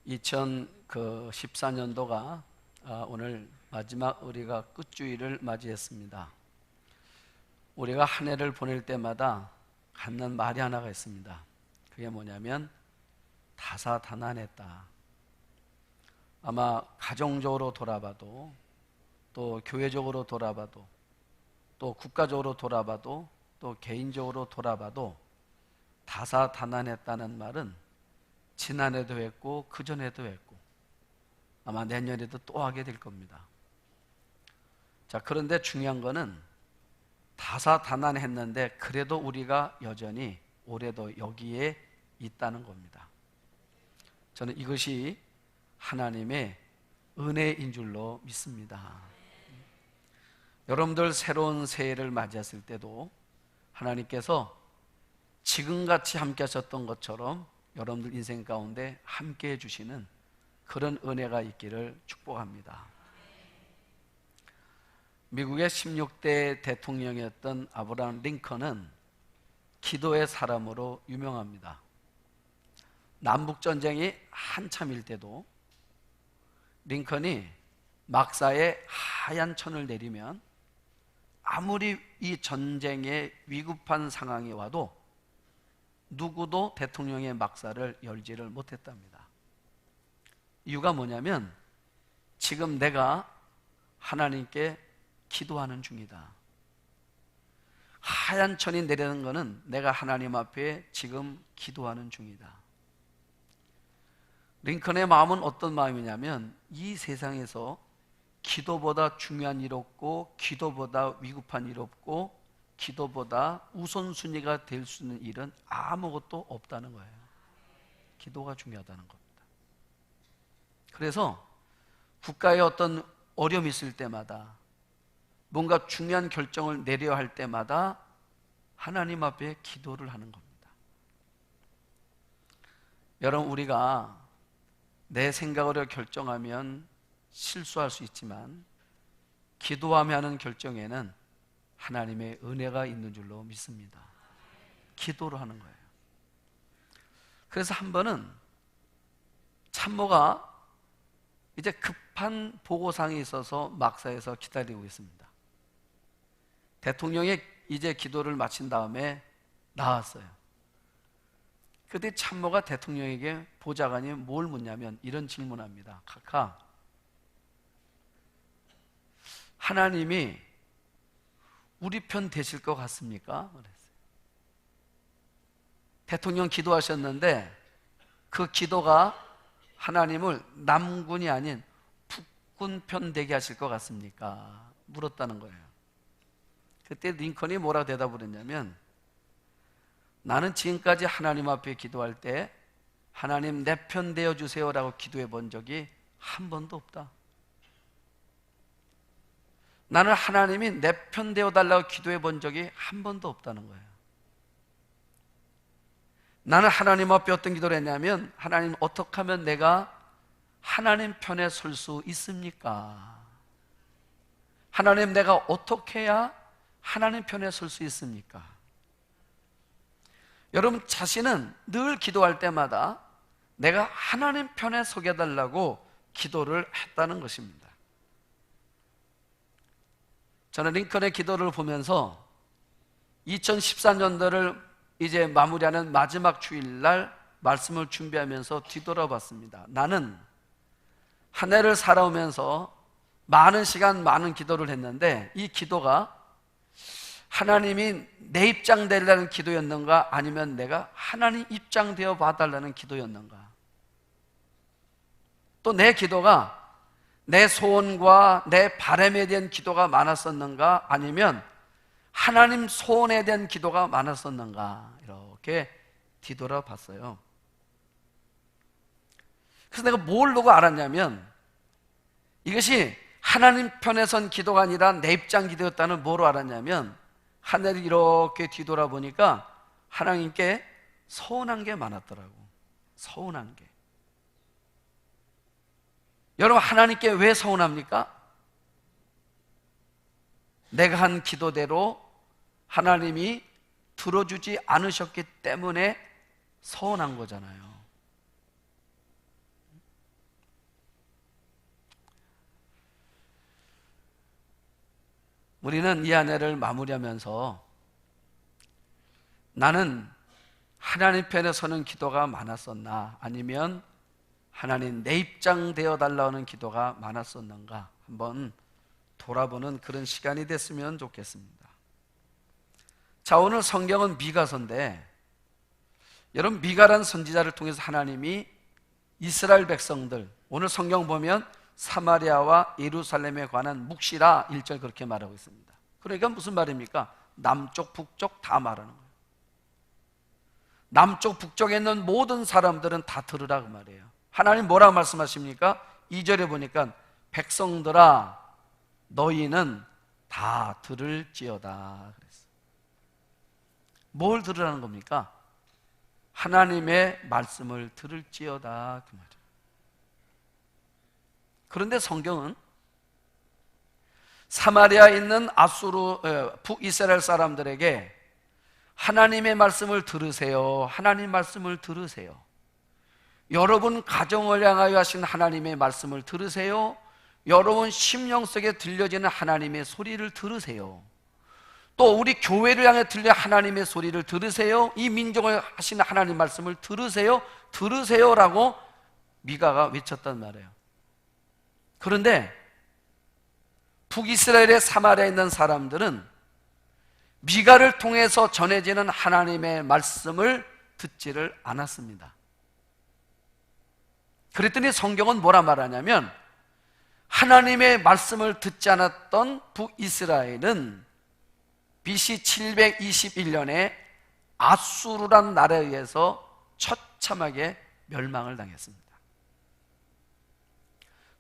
2014년도가 오늘 마지막 우리가 끝주일을 맞이했습니다. 우리가 한 해를 보낼 때마다 갖는 말이 하나가 있습니다. 그게 뭐냐면 다사다난했다. 아마 가정적으로 돌아봐도, 또 교회적으로 돌아봐도, 또 국가적으로 돌아봐도, 또 개인적으로 돌아봐도 다사다난했다는 말은 지난해도 했고 그전에도 했고 아마 내년에도 또 하게 될 겁니다. 자, 그런데 중요한 거는 다사다난했는데 그래도 우리가 여전히 올해도 여기에 있다는 겁니다. 저는 이것이 하나님의 은혜인 줄로 믿습니다. 여러분들 새로운 새해를 맞이했을 때도 하나님께서 지금같이 함께 하셨던 것처럼 여러분들 인생 가운데 함께 해주시는 그런 은혜가 있기를 축복합니다. 미국의 16대 대통령이었던 아브라함 링컨은 기도의 사람으로 유명합니다. 남북전쟁이 한참일 때도 링컨이 막사에 하얀 천을 내리면 아무리 이 전쟁에 위급한 상황이 와도 누구도 대통령의 막사를 열지를 못했답니다. 이유가 뭐냐면 지금 내가 하나님께 기도하는 중이다. 하얀 천이 내리는 것은 내가 하나님 앞에 지금 기도하는 중이다. 링컨의 마음은 어떤 마음이냐면 이 세상에서 기도보다 중요한 일 없고 기도보다 위급한 일 없고 기도보다 우선순위가 될 수 있는 일은 아무것도 없다는 거예요. 기도가 중요하다는 겁니다. 그래서 국가에 어떤 어려움이 있을 때마다 뭔가 중요한 결정을 내려야 할 때마다 하나님 앞에 기도를 하는 겁니다. 여러분, 우리가 내 생각으로 결정하면 실수할 수 있지만 기도하며 하는 결정에는 하나님의 은혜가 있는 줄로 믿습니다. 기도로 하는 거예요. 그래서 한 번은 참모가 이제 급한 보고사항이 있어서 막사에서 기다리고 있습니다. 대통령이 이제 기도를 마친 다음에 나왔어요. 그때 참모가 대통령에게 보좌관이 뭘 묻냐면 이런 질문합니다. 카카, 하나님이 우리 편 되실 것 같습니까? 그랬어요. 대통령 기도하셨는데 그 기도가 하나님을 남군이 아닌 북군 편 되게 하실 것 같습니까? 물었다는 거예요. 그때 링컨이 뭐라고 대답을 했냐면 나는 지금까지 하나님 앞에 기도할 때 하나님 내 편 되어 주세요라고 기도해 본 적이 한 번도 없다. 나는 하나님이 내 편 되어 달라고 기도해 본 적이 한 번도 없다는 거예요. 나는 하나님 앞에 어떤 기도를 했냐면 하나님, 어떻게 하면 내가 하나님 편에 설 수 있습니까? 하나님, 내가 어떻게 해야 하나님 편에 설 수 있습니까? 여러분 자신은 늘 기도할 때마다 내가 하나님 편에 서게 해달라고 기도를 했다는 것입니다. 저는 링컨의 기도를 보면서 2014년도를 이제 마무리하는 마지막 주일날 말씀을 준비하면서 뒤돌아봤습니다. 나는 한 해를 살아오면서 많은 시간 많은 기도를 했는데 이 기도가 하나님이 내 입장 되려는 기도였는가 아니면 내가 하나님 입장 되어 봐달라는 기도였는가, 또 내 기도가 내 소원과 내 바람에 대한 기도가 많았었는가 아니면 하나님 소원에 대한 기도가 많았었는가, 이렇게 뒤돌아봤어요. 그래서 내가 뭘 보고 알았냐면 이것이 하나님 편에 선 기도가 아니라 내 입장 기도였다는 뭐로 알았냐면 한 해를 이렇게 뒤돌아보니까 하나님께 서운한 게 많았더라고. 서운한 게. 여러분, 하나님께 왜 서운합니까? 내가 한 기도대로 하나님이 들어주지 않으셨기 때문에 서운한 거잖아요. 우리는 이 아내를 마무리하면서 나는 하나님 편에 서는 기도가 많았었나, 아니면 하나님 내 입장 되어 달라는 기도가 많았었는가 한번 돌아보는 그런 시간이 됐으면 좋겠습니다. 자, 오늘 성경은 미가서인데, 여러분, 미가란 선지자를 통해서 하나님이 이스라엘 백성들, 오늘 성경 보면 사마리아와 예루살렘에 관한 묵시라 1절 그렇게 말하고 있습니다. 그러니까 무슨 말입니까? 남쪽 북쪽 다 말하는 거예요. 남쪽 북쪽에 있는 모든 사람들은 다 들으라 그 말이에요. 하나님 뭐라고 말씀하십니까? 2절에 보니까 백성들아 너희는 다 들을지어다 그랬어요. 뭘 들으라는 겁니까? 하나님의 말씀을 들을지어다 그 말이에요. 그런데 성경은 사마리아에 있는 북이스라엘 사람들에게 하나님의 말씀을 들으세요, 하나님 말씀을 들으세요, 여러분 가정을 향하여 하신 하나님의 말씀을 들으세요, 여러분 심령 속에 들려지는 하나님의 소리를 들으세요, 또 우리 교회를 향해 들려 하나님의 소리를 들으세요, 이 민족을 하신 하나님 말씀을 들으세요, 들으세요라고 미가가 외쳤단 말이에요. 그런데 북이스라엘의 사마리아에 있는 사람들은 미가를 통해서 전해지는 하나님의 말씀을 듣지를 않았습니다. 그랬더니 성경은 뭐라 말하냐면, 하나님의 말씀을 듣지 않았던 북이스라엘은 BC 721년에 아수르란 나라에 의해서 처참하게 멸망을 당했습니다.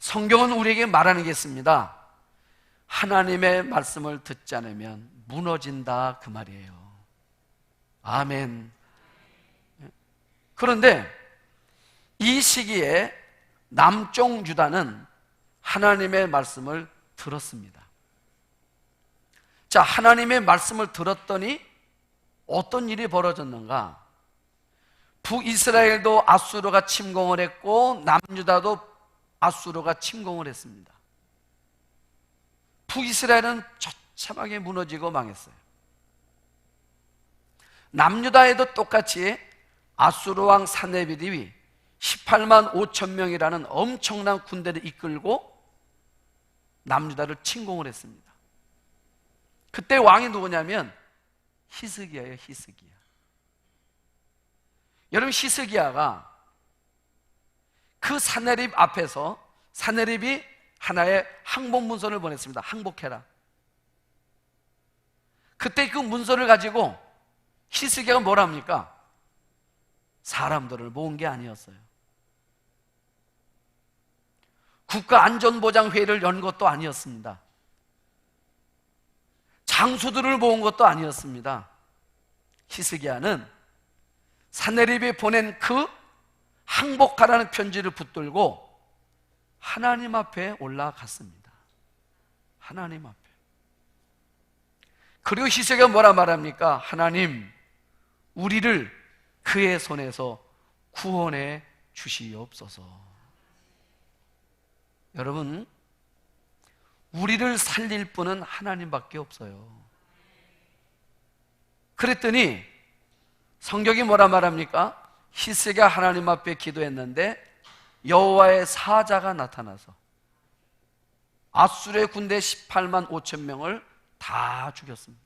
성경은 우리에게 말하는 게 있습니다. 하나님의 말씀을 듣지 않으면 무너진다 그 말이에요. 아멘. 그런데 이 시기에 남쪽 유다는 하나님의 말씀을 들었습니다. 자, 하나님의 말씀을 들었더니 어떤 일이 벌어졌는가? 북이스라엘도 아수르가 침공을 했고 남유다도 아수르가 침공을 했습니다. 북이스라엘은 처참하게 무너지고 망했어요. 남유다에도 똑같이 아수르 왕 사네비립이 18만 5천 명이라는 엄청난 군대를 이끌고 남유다를 침공을 했습니다. 그때 왕이 누구냐면 히스기야예요. 히스기야. 여러분, 히스기야가 그 사네립 앞에서 사네립이 하나의 항복 문서를 보냈습니다. 항복해라. 그때 그 문서를 가지고 히스기야가 뭐라 합니까? 사람들을 모은 게 아니었어요. 국가안전보장회의를 연 것도 아니었습니다. 장수들을 모은 것도 아니었습니다. 히스기야는 사네립이 보낸 그 항복하라는 편지를 붙들고 하나님 앞에 올라갔습니다. 하나님 앞에. 그리고 히스기야가 뭐라 말합니까? 하나님, 우리를 그의 손에서 구원해 주시옵소서. 여러분, 우리를 살릴 분은 하나님밖에 없어요. 그랬더니 성경이 뭐라 말합니까? 히스기야가 하나님 앞에 기도했는데 여호와의 사자가 나타나서 아수르의 군대 18만 5천 명을 다 죽였습니다.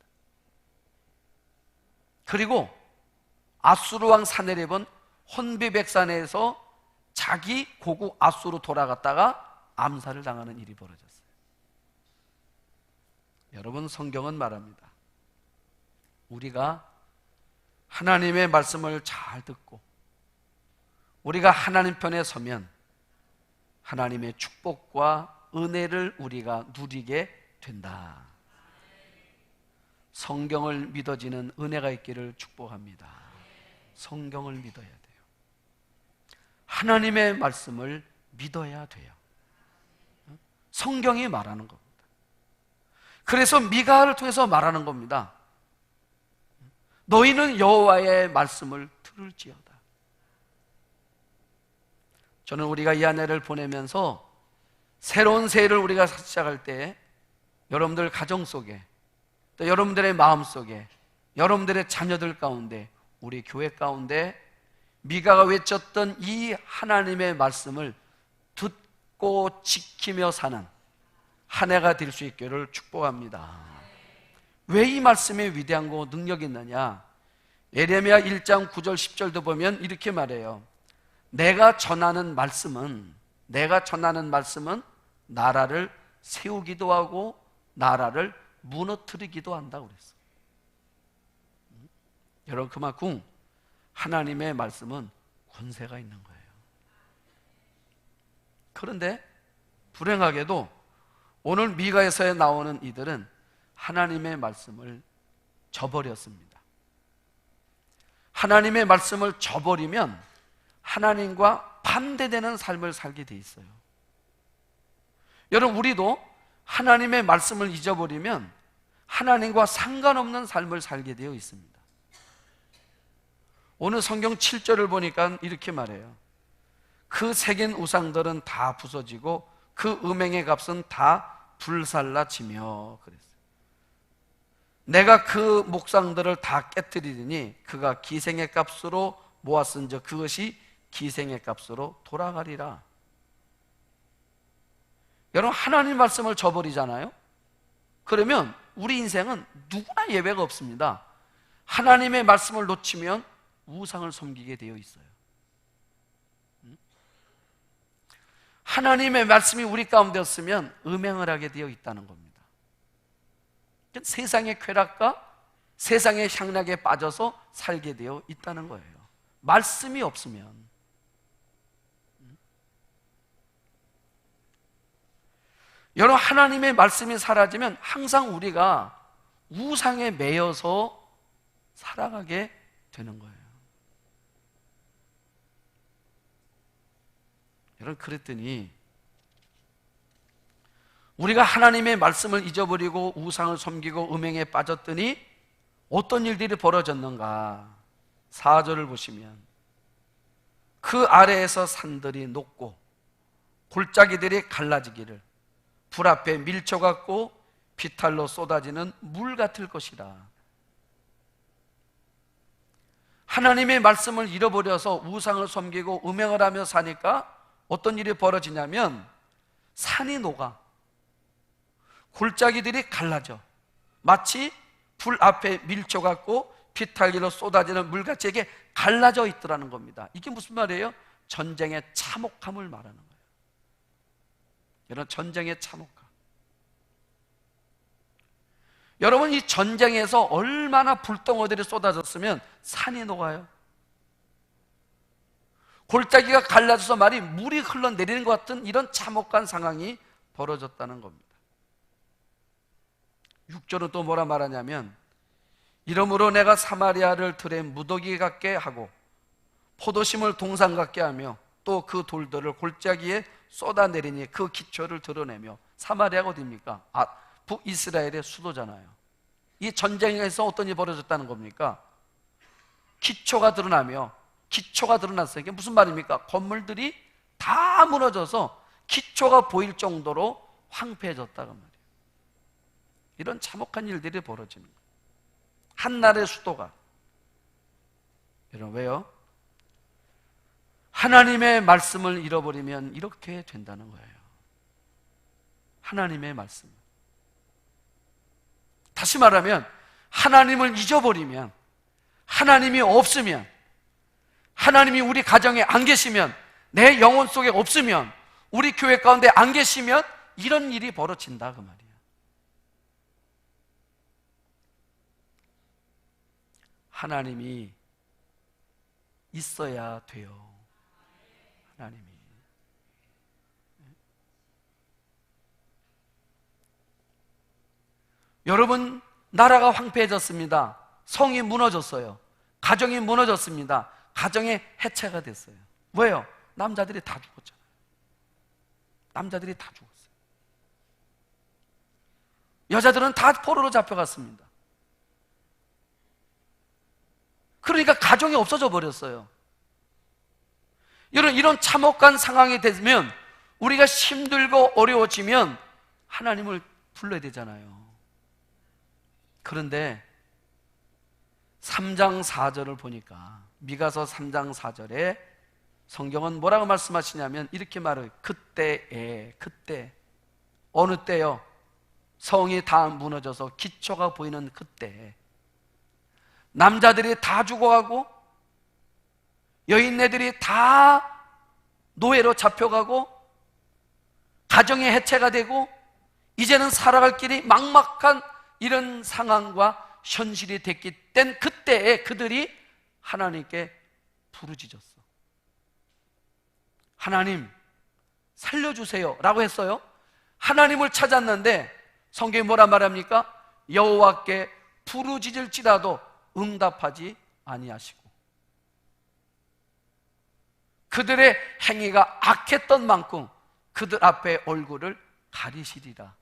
그리고 아수르 왕 사네립은 혼비백산에서 자기 고국 아수르 돌아갔다가 암살을 당하는 일이 벌어졌어요. 여러분, 성경은 말합니다. 우리가 하나님의 말씀을 잘 듣고 우리가 하나님 편에 서면 하나님의 축복과 은혜를 우리가 누리게 된다. 성경을 믿어지는 은혜가 있기를 축복합니다. 성경을 믿어야 돼요. 하나님의 말씀을 믿어야 돼요. 성경이 말하는 겁니다. 그래서 미가를 통해서 말하는 겁니다. 너희는 여호와의 말씀을 들을지어다. 저는 우리가 이 한 해를 보내면서 새로운 새해를 우리가 시작할 때 여러분들 가정 속에, 또 여러분들의 마음 속에, 여러분들의 자녀들 가운데, 우리 교회 가운데 미가가 외쳤던 이 하나님의 말씀을 듣고 지키며 사는 한 해가 될 수 있기를 축복합니다. 왜 이 말씀에 위대한고 능력이 있느냐? 예레미야 1장 9절 10절도 보면 이렇게 말해요. 내가 전하는 말씀은 나라를 세우기도 하고 나라를 무너뜨리기도 한다고 그랬어. 여러분, 그만큼 하나님의 말씀은 권세가 있는 거예요. 그런데 불행하게도 오늘 미가에서 나오는 이들은 하나님의 말씀을 저버렸습니다. 하나님의 말씀을 저버리면 하나님과 반대되는 삶을 살게 돼 있어요. 여러분, 우리도 하나님의 말씀을 잊어버리면 하나님과 상관없는 삶을 살게 되어 있습니다. 오늘 성경 7절을 보니까 이렇게 말해요. 그 새긴 우상들은 다 부서지고 그 음행의 값은 다 불살라지며 그랬어요. 내가 그 목상들을 다 깨뜨리리니 그가 기생의 값으로 모았은즉 그것이 기생의 값으로 돌아가리라. 여러분, 하나님 말씀을 저버리잖아요. 그러면 우리 인생은 누구나 예외가 없습니다. 하나님의 말씀을 놓치면 우상을 섬기게 되어 있어요. 하나님의 말씀이 우리 가운데 없으면 음행을 하게 되어 있다는 겁니다. 세상의 쾌락과 세상의 향락에 빠져서 살게 되어 있다는 거예요. 말씀이 없으면. 여러분, 하나님의 말씀이 사라지면 항상 우리가 우상에 매여서 살아가게 되는 거예요. 여러분, 그랬더니 우리가 하나님의 말씀을 잊어버리고 우상을 섬기고 음행에 빠졌더니 어떤 일들이 벌어졌는가? 4절을 보시면 그 아래에서 산들이 녹고 골짜기들이 갈라지기를 불 앞에 밀쳐갖고 비탈로 쏟아지는 물 같을 것이라. 하나님의 말씀을 잃어버려서 우상을 섬기고 음행을 하며 사니까 어떤 일이 벌어지냐면 산이 녹아 골짜기들이 갈라져 마치 불 앞에 밀쳐갖고 비탈기로 쏟아지는 물같이 이게 갈라져 있더라는 겁니다. 이게 무슨 말이에요? 전쟁의 참혹함을 말하는 거예요. 이런 전쟁의 참혹함. 여러분, 이 전쟁에서 얼마나 불덩어들이 쏟아졌으면 산이 녹아요. 골짜기가 갈라져서 말이 물이 흘러내리는 것 같은 이런 참혹한 상황이 벌어졌다는 겁니다. 6절은 또 뭐라 말하냐면 이러므로 내가 사마리아를 들에 무더기 같게 하고 포도심을 동상 같게 하며 또 그 돌들을 골짜기에 쏟아내리니 그 기초를 드러내며. 사마리아가 어디입니까? 북이스라엘의 수도잖아요. 이 전쟁에서 어떤 일이 벌어졌다는 겁니까? 기초가 드러나며, 기초가 드러났어요. 이게 무슨 말입니까? 건물들이 다 무너져서 기초가 보일 정도로 황폐해졌다고 말이에요. 이런 참혹한 일들이 벌어지는 거예요. 한 나라의 수도가. 여러분, 왜요? 하나님의 말씀을 잃어버리면 이렇게 된다는 거예요. 하나님의 말씀. 다시 말하면 하나님을 잊어버리면, 하나님이 없으면, 하나님이 우리 가정에 안 계시면, 내 영혼 속에 없으면, 우리 교회 가운데 안 계시면 이런 일이 벌어진다 그 말이에요. 하나님이 있어야 돼요. 하나님이. 여러분, 나라가 황폐해졌습니다. 성이 무너졌어요. 가정이 무너졌습니다. 가정의 해체가 됐어요. 왜요? 남자들이 다 죽었잖아요. 남자들이 다 죽었어요. 여자들은 다 포로로 잡혀갔습니다. 그러니까 가정이 없어져 버렸어요. 여러분, 이런 참혹한 상황이 되면, 우리가 힘들고 어려워지면 하나님을 불러야 되잖아요. 그런데 3장 4절을 보니까, 미가서 3장 4절에 성경은 뭐라고 말씀하시냐면 이렇게 말해요. 그때 어느 때요? 성이 다 무너져서 기초가 보이는 그때, 남자들이 다 죽어가고 여인네들이 다 노예로 잡혀가고 가정이 해체가 되고 이제는 살아갈 길이 막막한 이런 상황과 현실이 됐기 땐 그때에 그들이 하나님께 부르짖었어. 하나님 살려주세요 라고 했어요. 하나님을 찾았는데 성경이 뭐라 말합니까? 여호와께 부르짖을지라도 응답하지 아니하시고, 그들의 행위가 악했던 만큼 그들 앞에 얼굴을 가리시리라.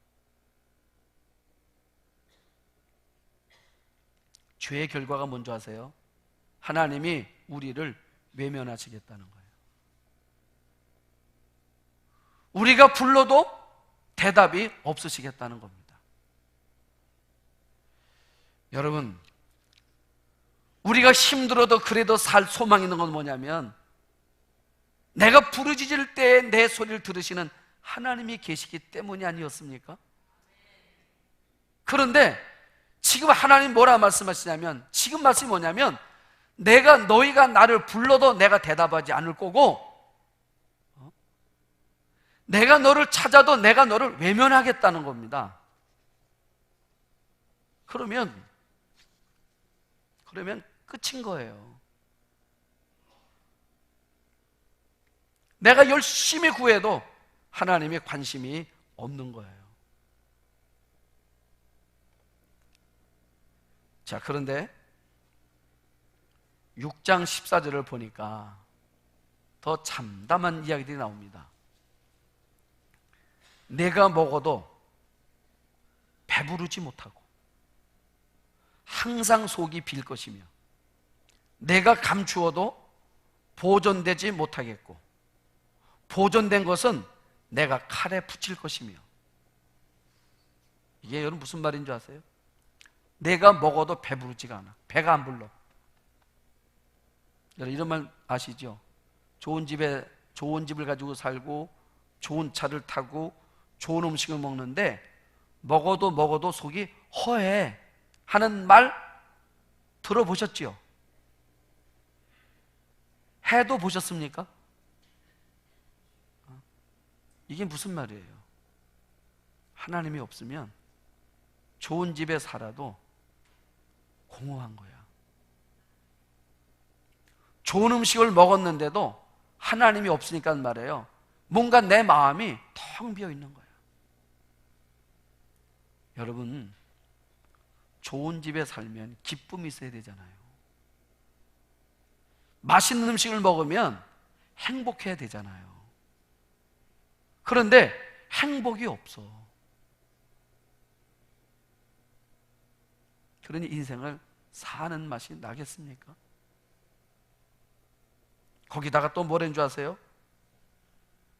죄의 결과가 뭔지 아세요? 하나님이 우리를 외면하시겠다는 거예요. 우리가 불러도 대답이 없으시겠다는 겁니다. 여러분, 우리가 힘들어도 그래도 살 소망이 있는 건 뭐냐면, 내가 부르짖을 때 내 소리를 들으시는 하나님이 계시기 때문이 아니었습니까? 그런데 지금 하나님 뭐라 말씀하시냐면, 지금 말씀이 뭐냐면, 너희가 나를 불러도 내가 대답하지 않을 거고, 내가 너를 찾아도 내가 너를 외면하겠다는 겁니다. 그러면 끝인 거예요. 내가 열심히 구해도 하나님의 관심이 없는 거예요. 자, 그런데 6장 14절을 보니까 더 참담한 이야기들이 나옵니다. 내가 먹어도 배부르지 못하고 항상 속이 빌 것이며, 내가 감추어도 보존되지 못하겠고, 보존된 것은 내가 칼에 붙일 것이며. 이게 여러분 무슨 말인 줄 아세요? 내가 먹어도 배부르지가 않아. 배가 안 불러. 여러분 이런 말 아시죠? 좋은 집을 가지고 살고 좋은 차를 타고 좋은 음식을 먹는데 먹어도 속이 허해 하는 말 들어보셨지요? 해도 보셨습니까? 이게 무슨 말이에요? 하나님이 없으면 좋은 집에 살아도 공허한 거야. 좋은 음식을 먹었는데도 하나님이 없으니까 말이에요, 뭔가 내 마음이 텅 비어 있는 거야. 여러분, 좋은 집에 살면 기쁨이 있어야 되잖아요. 맛있는 음식을 먹으면 행복해야 되잖아요. 그런데 행복이 없어. 그러니 인생을 사는 맛이 나겠습니까? 거기다가 또 뭐라는 줄 아세요?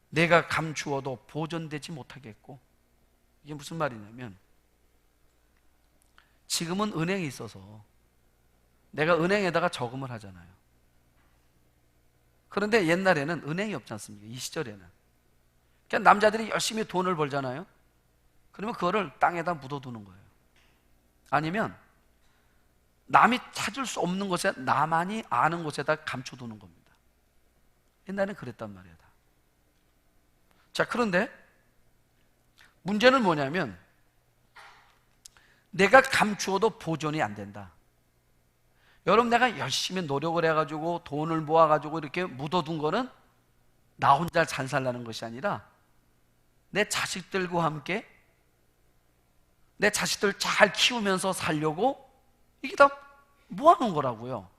내가 감추어도 보존되지 못하겠고. 이게 무슨 말이냐면, 지금은 은행이 있어서 내가 은행에다가 저금을 하잖아요. 그런데 옛날에는 은행이 없지 않습니까? 이 시절에는. 그러니까 남자들이 열심히 돈을 벌잖아요. 그러면 그거를 땅에다 묻어두는 거예요. 아니면 남이 찾을 수 없는 곳에, 나만이 아는 곳에다 감춰두는 겁니다. 옛날에는 그랬단 말이야. 자, 그런데 문제는 뭐냐면, 내가 감추어도 보존이 안 된다. 여러분, 내가 열심히 노력을 해가지고 돈을 모아가지고 이렇게 묻어둔 거는 나 혼자 잘 살라는 것이 아니라 내 자식들과 함께 내 자식들 잘 키우면서 살려고 이게 다 모아놓은 거라고요.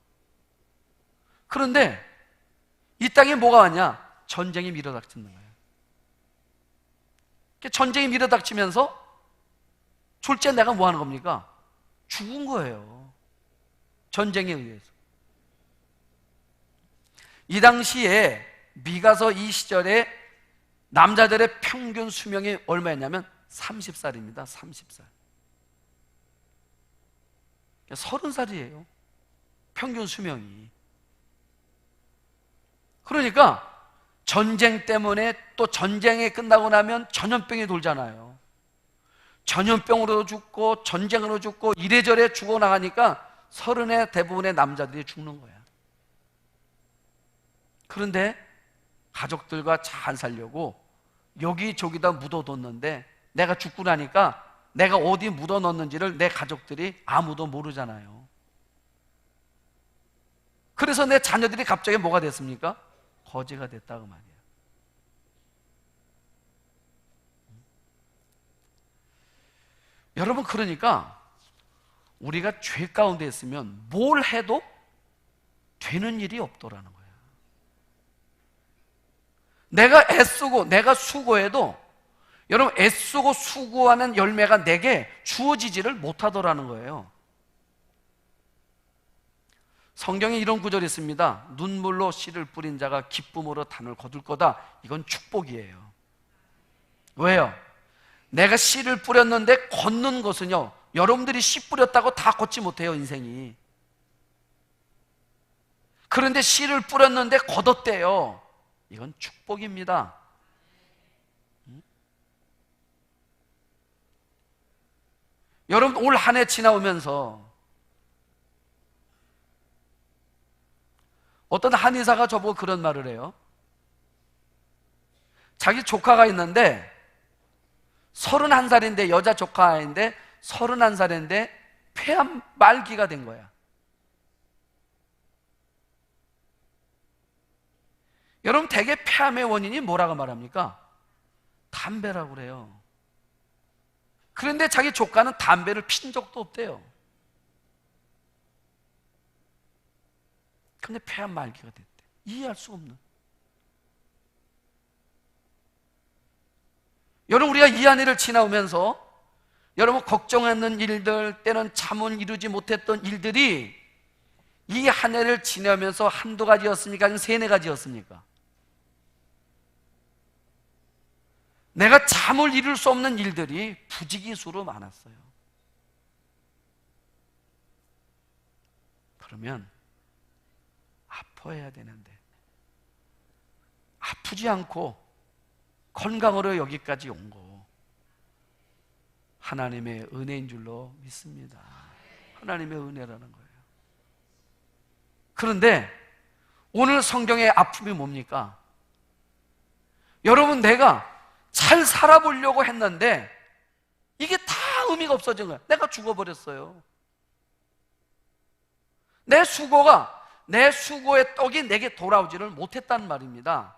그런데 이 땅에 뭐가 왔냐? 전쟁이 밀어닥치는 거예요. 전쟁이 밀어닥치면서 졸지에 내가 뭐 하는 겁니까? 죽은 거예요. 전쟁에 의해서. 이 당시에 미가서 이 시절에 남자들의 평균 수명이 얼마였냐면 30살입니다. 30살. 30살이에요. 평균 수명이. 그러니까 전쟁 때문에 또 전쟁이 끝나고 나면 전염병이 돌잖아요. 전염병으로 죽고 전쟁으로 죽고 이래저래 죽어나가니까 30의 대부분의 남자들이 죽는 거야. 그런데 가족들과 잘 살려고 여기저기다 묻어뒀는데 내가 죽고 나니까 내가 어디 묻어넣는지를 내 가족들이 아무도 모르잖아요. 그래서 내 자녀들이 갑자기 뭐가 됐습니까? 거지가 됐다고 말이야. 여러분, 그러니까 우리가 죄 가운데 있으면 뭘 해도 되는 일이 없더라는 거예요. 내가 애쓰고 내가 수고해도 여러분, 애쓰고 수고하는 열매가 내게 주어지지를 못하더라는 거예요. 성경에 이런 구절이 있습니다. 눈물로 씨를 뿌린 자가 기쁨으로 단을 거둘 거다. 이건 축복이에요. 왜요? 내가 씨를 뿌렸는데 걷는 것은요, 여러분들이 씨 뿌렸다고 다 걷지 못해요, 인생이. 그런데 씨를 뿌렸는데 걷었대요. 이건 축복입니다. 여러분, 올 한 해 지나오면서 어떤 한의사가 저보고 그런 말을 해요. 자기 조카가 있는데 31살인데, 여자 조카인데 31살인데 폐암 말기가 된 거야. 여러분, 대개 폐암의 원인이 뭐라고 말합니까? 담배라고 그래요. 그런데 자기 조카는 담배를 핀 적도 없대요. 근데 폐암 말기가 됐대. 이해할 수 없는. 여러분, 우리가 이 한 해를 지나오면서 여러분 걱정했는 일들, 때는 잠은 이루지 못했던 일들이 이 한 해를 지나면서 한두 가지였습니까? 아니면 세네 가지였습니까? 내가 잠을 이룰 수 없는 일들이 부지기수로 많았어요. 그러면 아파해야 되는데 아프지 않고 건강으로 여기까지 온 거 하나님의 은혜인 줄로 믿습니다. 하나님의 은혜라는 거예요. 그런데 오늘 성경의 아픔이 뭡니까? 여러분, 내가 잘 살아보려고 했는데 이게 다 의미가 없어진 거야. 내가 죽어버렸어요. 내 수고의 떡이 내게 돌아오지를 못했단 말입니다.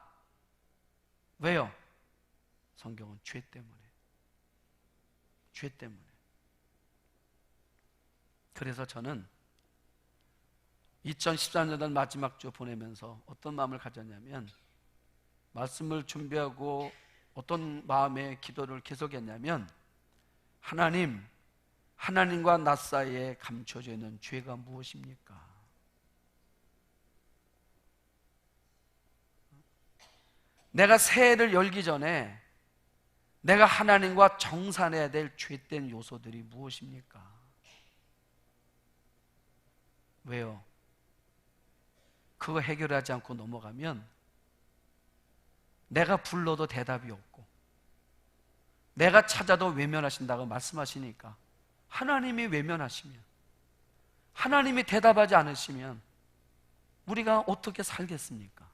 왜요? 성경은 죄 때문에. 죄 때문에. 그래서 저는 2014년 마지막 주 보내면서 어떤 마음을 가졌냐면, 말씀을 준비하고 어떤 마음의 기도를 계속했냐면, 하나님과 나 사이에 감춰져 있는 죄가 무엇입니까? 내가 새해를 열기 전에 내가 하나님과 정산해야 될 죄된 요소들이 무엇입니까? 왜요? 그거 해결하지 않고 넘어가면 내가 불러도 대답이 없고 내가 찾아도 외면하신다고 말씀하시니까, 하나님이 외면하시면, 하나님이 대답하지 않으시면 우리가 어떻게 살겠습니까?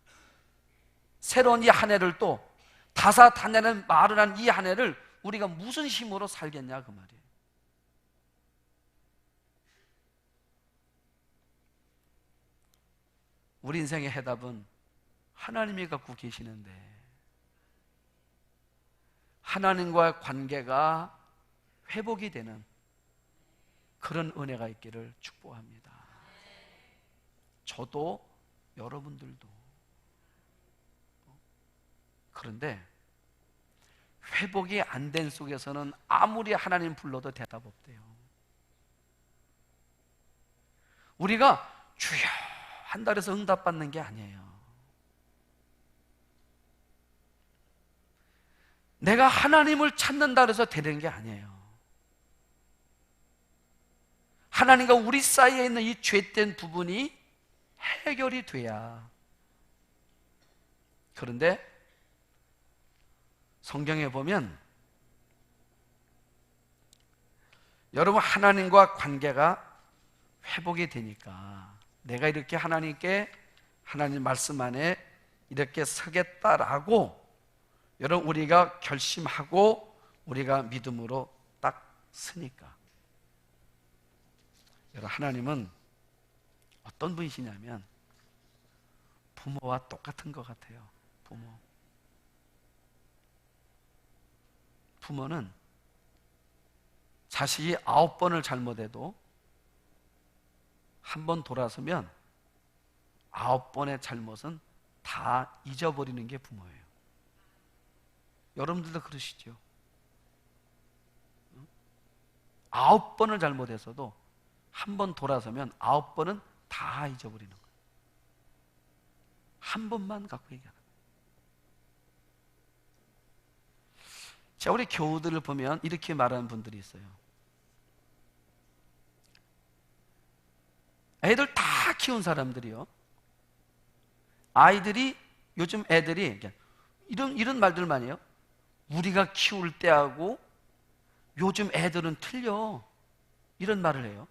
새로운 이 한 해를, 또 다사다난한 말을 한 이 한 해를 우리가 무슨 힘으로 살겠냐, 그 말이에요. 우리 인생의 해답은 하나님이 갖고 계시는데, 하나님과의 관계가 회복이 되는 그런 은혜가 있기를 축복합니다. 저도 여러분들도. 그런데 회복이 안 된 속에서는 아무리 하나님 불러도 대답 없대요. 우리가 주여 한다 해서 응답받는 게 아니에요. 내가 하나님을 찾는다 해서 되는 게 아니에요. 하나님과 우리 사이에 있는 이 죄된 부분이 해결이 돼야. 그런데 성경에 보면 여러분, 하나님과 관계가 회복이 되니까 내가 이렇게 하나님께, 하나님 말씀 안에 이렇게 서겠다라고 여러분 우리가 결심하고 우리가 믿음으로 딱 서니까, 여러분 하나님은 어떤 분이시냐면 부모와 똑같은 것 같아요. 부모는 자식이 9번을 잘못해도 한 번 돌아서면 9번의 잘못은 다 잊어버리는 게 부모예요. 여러분들도 그러시죠? 9번을 잘못해서도 한 번 돌아서면 9번은 다 잊어버리는 거예요. 한 번만 갖고 얘기하는 거예요. 자, 우리 교우들을 보면 이렇게 말하는 분들이 있어요. 애들 다 키운 사람들이요, 아이들이, 요즘 애들이 이런 말들만 해요. 우리가 키울 때하고 요즘 애들은 틀려, 이런 말을 해요.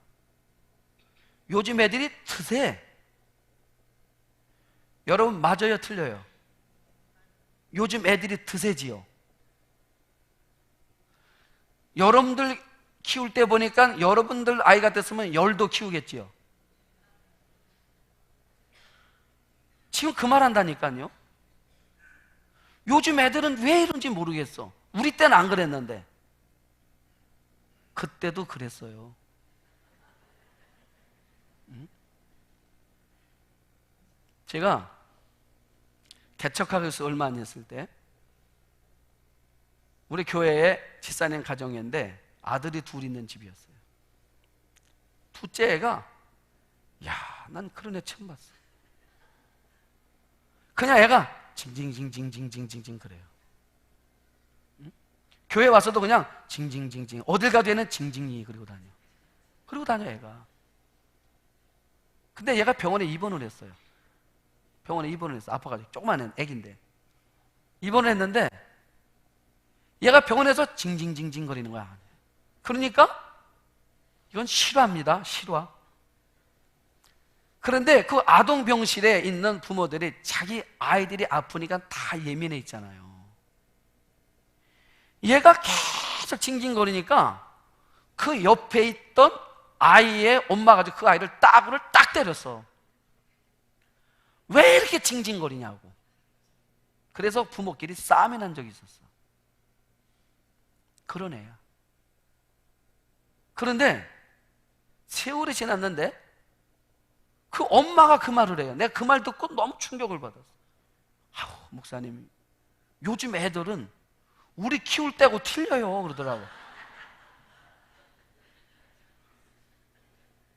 요즘 애들이 트세. 여러분, 맞아요, 틀려요? 요즘 애들이 드세지요. 여러분들 키울 때 보니까 여러분들 아이가 됐으면 열도 키우겠지요. 지금 그 말 한다니까요. 요즘 애들은 왜 이런지 모르겠어. 우리 때는 안 그랬는데. 그때도 그랬어요. 제가 개척학에서 얼마 안 했을 때 우리 교회에 집사님 가정인데 아들이 둘 있는 집이었어요. 둘째 애가, 야, 난 그런 애 처음 봤어. 그냥 애가 징징징징징징징 그래요. 응? 교회 와서도 그냥 징징징징, 어딜 가도 얘는 징징이 그리고 다녀 애가. 근데 얘가 병원에 입원을 했어요. 아파가지고. 조그만 애기인데 입원을 했는데 얘가 병원에서 징징징징 거리는 거야. 그러니까 이건 실화입니다. 실화. 그런데 그 아동병실에 있는 부모들이 자기 아이들이 아프니까 다 예민해 있잖아요. 얘가 계속 징징거리니까 그 옆에 있던 아이의 엄마가 그 아이를 따구를 딱 때렸어. 왜 이렇게 징징거리냐고. 그래서 부모끼리 싸움이 난 적이 있었어. 그런 애야. 그런데 세월이 지났는데 그 엄마가 그 말을 해요. 내가 그 말 듣고 너무 충격을 받았어. 아우, 목사님, 요즘 애들은 우리 키울 때하고 틀려요, 그러더라고.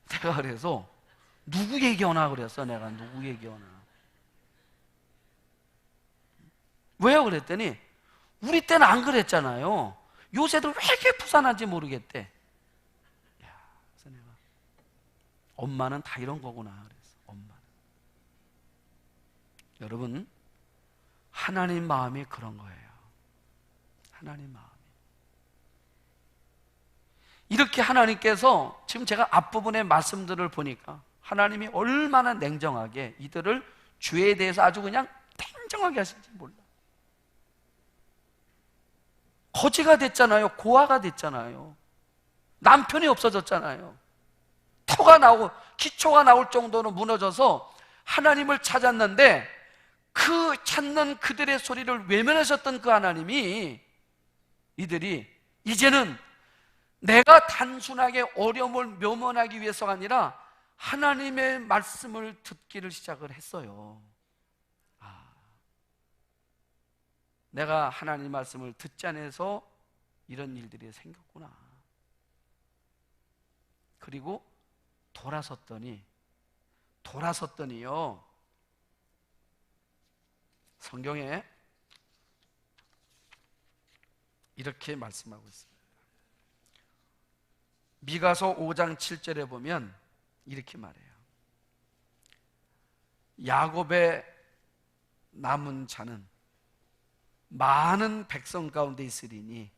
내가 그래서 누구 얘기하나 그랬어. 내가 누구 얘기하나. 왜요? 그랬더니 우리 때는 안 그랬잖아요. 요새들 왜 이렇게 부산한지 모르겠대. 야, 그래서 내가 엄마는 다 이런 거구나 그랬어. 엄마는. 여러분, 하나님 마음이 그런 거예요. 하나님 마음이. 이렇게 하나님께서, 지금 제가 앞부분의 말씀들을 보니까 하나님이 얼마나 냉정하게 이들을 죄에 대해서 아주 그냥 냉정하게 하실지 몰라. 거지가 됐잖아요. 고아가 됐잖아요. 남편이 없어졌잖아요. 터가 나오고 기초가 나올 정도로 무너져서 하나님을 찾았는데 그 찾는 그들의 소리를 외면하셨던 그 하나님이, 이들이 이제는 내가 단순하게 어려움을 묘면하기 위해서가 아니라 하나님의 말씀을 듣기를 시작을 했어요. 내가 하나님 말씀을 듣지 않아서 이런 일들이 생겼구나. 그리고 돌아섰더니요, 성경에 이렇게 말씀하고 있습니다. 미가서 5장 7절에 보면 이렇게 말해요. 야곱의 남은 자는 많은 백성 가운데 있으리니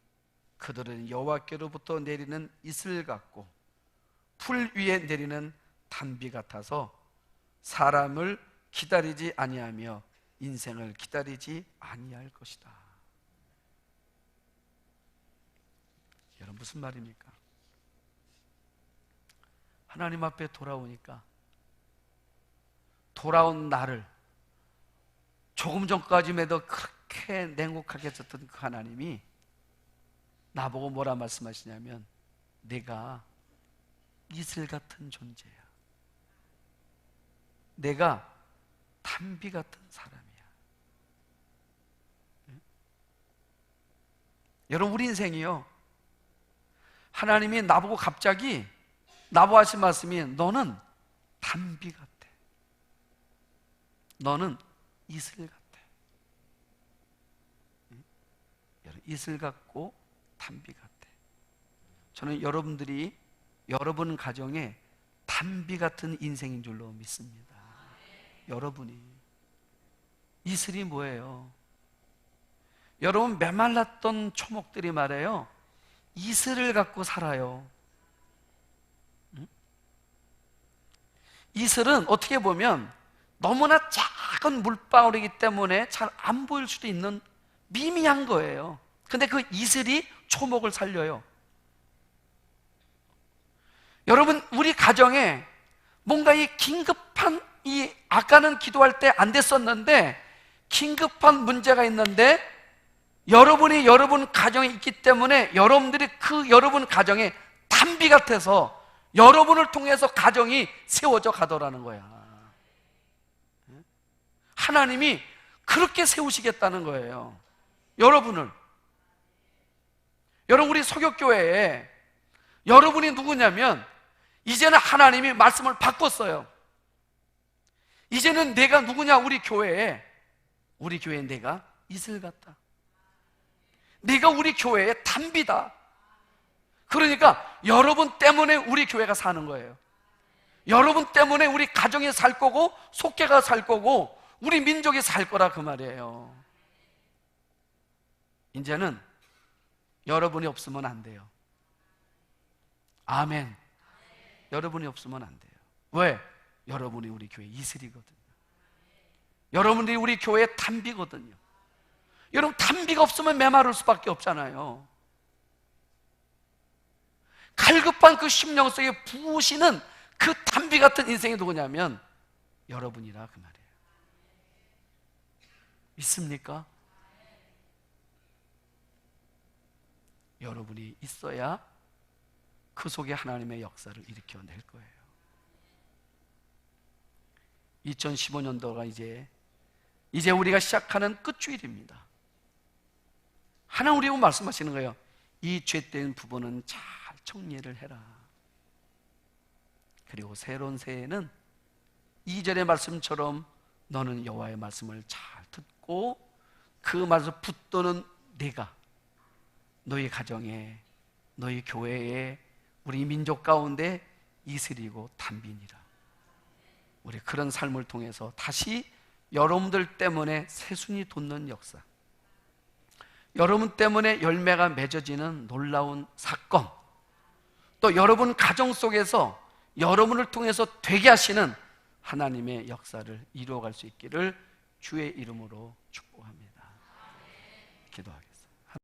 그들은 여호와께로부터 내리는 이슬 같고 풀 위에 내리는 단비 같아서 사람을 기다리지 아니하며 인생을 기다리지 아니할 것이다. 여러분, 무슨 말입니까? 하나님 앞에 돌아오니까 돌아온 나를 조금 전까지만 해도 그렇게 냉혹하게 했었던 그 하나님이 나보고 뭐라 말씀하시냐면 내가 이슬 같은 존재야. 내가 단비 같은 사람이야. 여러분, 우리 인생이요, 하나님이 나보고 갑자기 나보고 하신 말씀이 너는 단비 같아. 너는 이슬 같아. 이슬 같고 단비 같아. 저는 여러분들이 여러분 가정에 단비 같은 인생인 줄로 믿습니다. 여러분이. 이슬이 뭐예요? 여러분, 메말랐던 초목들이 말해요, 이슬을 갖고 살아요. 이슬은 어떻게 보면 너무나 작은 물방울이기 때문에 잘 안 보일 수도 있는 미미한 거예요. 근데 그 이슬이 초목을 살려요. 여러분, 우리 가정에 뭔가 이 긴급한, 아까는 기도할 때 안 됐었는데 긴급한 문제가 있는데 여러분이 여러분 가정에 있기 때문에 여러분들이 그 여러분 가정에 단비 같아서 여러분을 통해서 가정이 세워져 가더라는 거야. 하나님이 그렇게 세우시겠다는 거예요. 여러분을. 여러분, 우리 소격교회에 여러분이 누구냐면 이제는 하나님이 말씀을 바꿨어요. 이제는 내가 누구냐? 우리 교회에 내가 이슬 같다. 내가 우리 교회의 단비다. 그러니까 여러분 때문에 우리 교회가 사는 거예요. 여러분 때문에 우리 가정이 살 거고 속계가 살 거고 우리 민족이 살 거라 그 말이에요. 이제는 여러분이 없으면 안 돼요. 아멘. 여러분이 없으면 안 돼요. 왜? 여러분이 우리 교회 이슬이거든요. 여러분들이 우리 교회의 단비거든요. 여러분, 단비가 없으면 메마를 수밖에 없잖아요. 갈급한 그 심령 속에 부으시는 그 단비 같은 인생이 누구냐면 여러분이라 그 말이에요. 믿습니까? 여러분이 있어야 그 속에 하나님의 역사를 일으켜낼 거예요. 2015년도가 이제 우리가 시작하는 끝주일입니다. 하나님 우리하고 말씀하시는 거예요. 이 죄된 부분은 잘 정리를 해라. 그리고 새로운 새해는 2절의 말씀처럼 너는 여호와의 말씀을 잘 듣고 그 말을 붙드는 내가 너희 가정에, 너희 교회에, 우리 민족 가운데 이슬이고 단비니라. 우리 그런 삶을 통해서 다시 여러분들 때문에 새순이 돋는 역사, 여러분 때문에 열매가 맺어지는 놀라운 사건, 또 여러분 가정 속에서 여러분을 통해서 되게 하시는 하나님의 역사를 이루어갈 수 있기를 주의 이름으로 축복합니다. 기도하겠습니다.